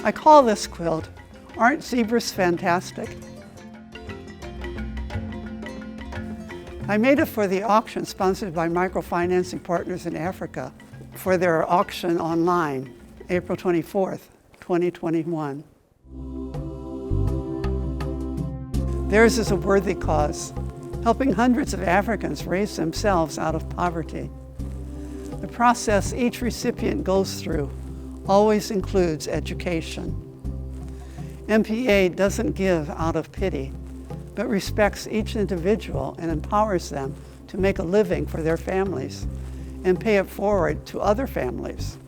I call this quilt, "Aren't Zebras Fantastic?" I made it for the auction sponsored by Microfinancing Partners in Africa for their auction online, April 24th, 2021. Theirs is a worthy cause, helping hundreds of Africans raise themselves out of poverty. The process each recipient goes through always includes education. MPA doesn't give out of pity, but respects each individual and empowers them to make a living for their families and pay it forward to other families.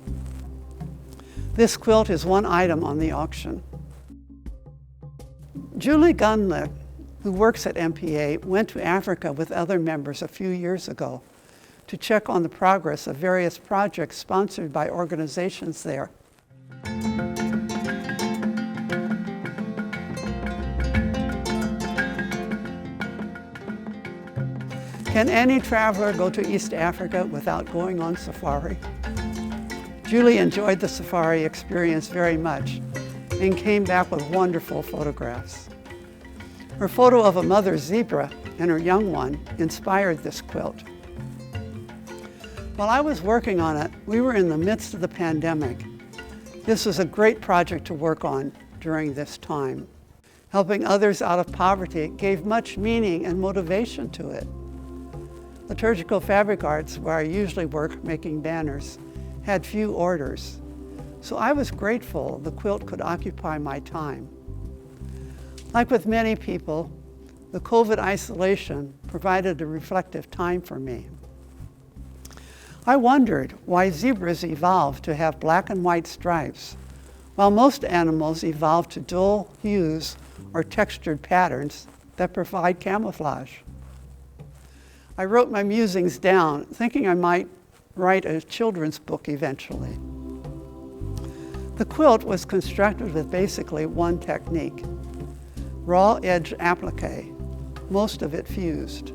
This quilt is one item on the auction. Julie Gunlick, who works at MPA, went to Africa with other members a few years ago to check on the progress of various projects sponsored by organizations there. Can any traveler go to East Africa without going on safari? Julie enjoyed the safari experience very much and came back with wonderful photographs. Her photo of a mother zebra and her young one inspired this quilt. While I was working on it, we were in the midst of the pandemic. This was a great project to work on during this time. Helping others out of poverty gave much meaning and motivation to it. Liturgical Fabric Arts, where I usually work making banners, had few orders, so I was grateful the quilt could occupy my time. Like with many people, the COVID isolation provided a reflective time for me. I wondered why zebras evolved to have black and white stripes, while most animals evolved to dull hues or textured patterns that provide camouflage. I wrote my musings down, thinking I might write a children's book eventually. The quilt was constructed with basically one technique: raw edge applique, most of it fused.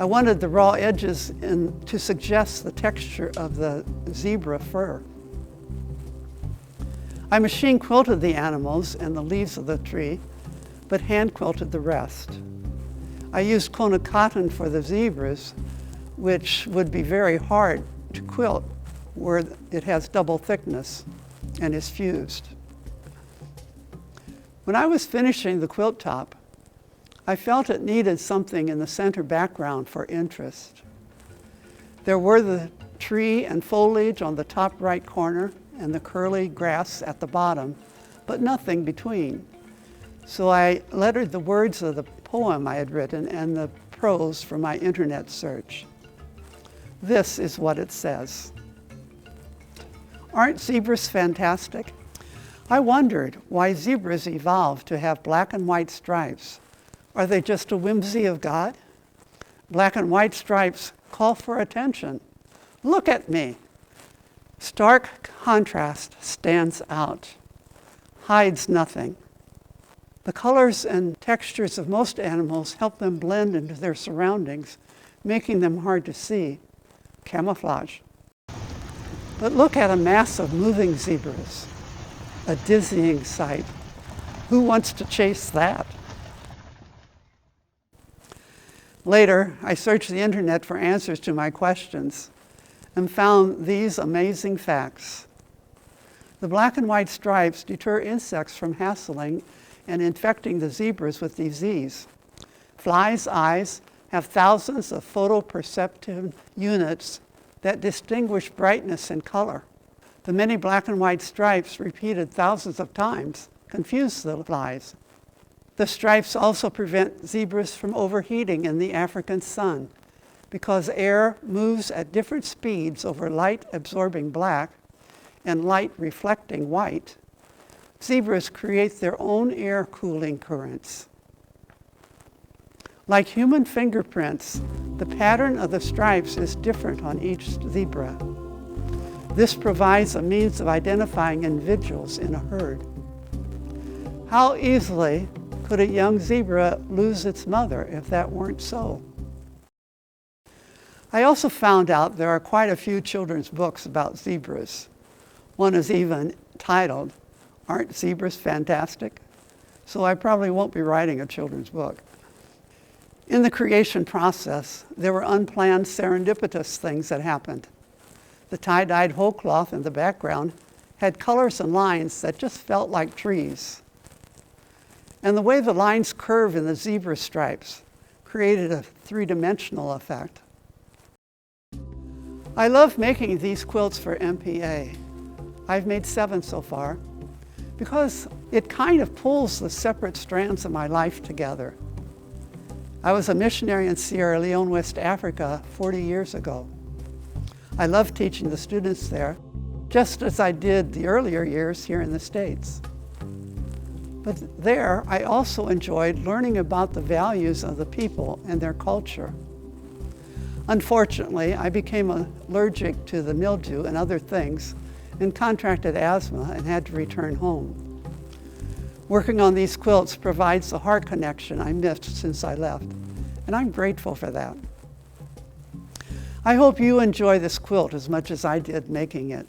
I wanted the raw edges to suggest the texture of the zebra fur. I machine quilted the animals and the leaves of the tree, but hand quilted the rest. I used Kona cotton for the zebras, which would be very hard to quilt where it has double thickness and is fused. When I was finishing the quilt top, I felt it needed something in the center background for interest. There were the tree and foliage on the top right corner and the curly grass at the bottom, but nothing between. So I lettered the words of the poem I had written and the prose from my internet search. This is what it says. Aren't zebras fantastic? I wondered why zebras evolved to have black and white stripes. Are they just a whimsy of God? Black and white stripes call for attention. Look at me. Stark contrast stands out, hides nothing. The colors and textures of most animals help them blend into their surroundings, making them hard to see. Camouflage. But look at a mass of moving zebras, a dizzying sight. Who wants to chase that? Later, I searched the internet for answers to my questions and found these amazing facts. The black and white stripes deter insects from hassling and infecting the zebras with disease. Flies' eyes have thousands of photoperceptive units that distinguish brightness and color. The many black and white stripes repeated thousands of times confuse the flies. The stripes also prevent zebras from overheating in the African sun. Because air moves at different speeds over light-absorbing black and light-reflecting white, zebras create their own air cooling currents. Like human fingerprints, the pattern of the stripes is different on each zebra. This provides a means of identifying individuals in a herd. How easily could a young zebra lose its mother if that weren't so? I also found out there are quite a few children's books about zebras. One is even titled, Aren't zebras fantastic? So I probably won't be writing a children's book. In the creation process, there were unplanned serendipitous things that happened. The tie-dyed whole cloth in the background had colors and lines that just felt like trees. And the way the lines curve in the zebra stripes created a three-dimensional effect. I love making these quilts for MPA. I've made 7 so far, because it kind of pulls the separate strands of my life together. I was a missionary in Sierra Leone, West Africa, 40 years ago. I loved teaching the students there, just as I did the earlier years here in the States. But there, I also enjoyed learning about the values of the people and their culture. Unfortunately, I became allergic to the mildew and other things and contracted asthma and had to return home. Working on these quilts provides the heart connection I missed since I left, and I'm grateful for that. I hope you enjoy this quilt as much as I did making it.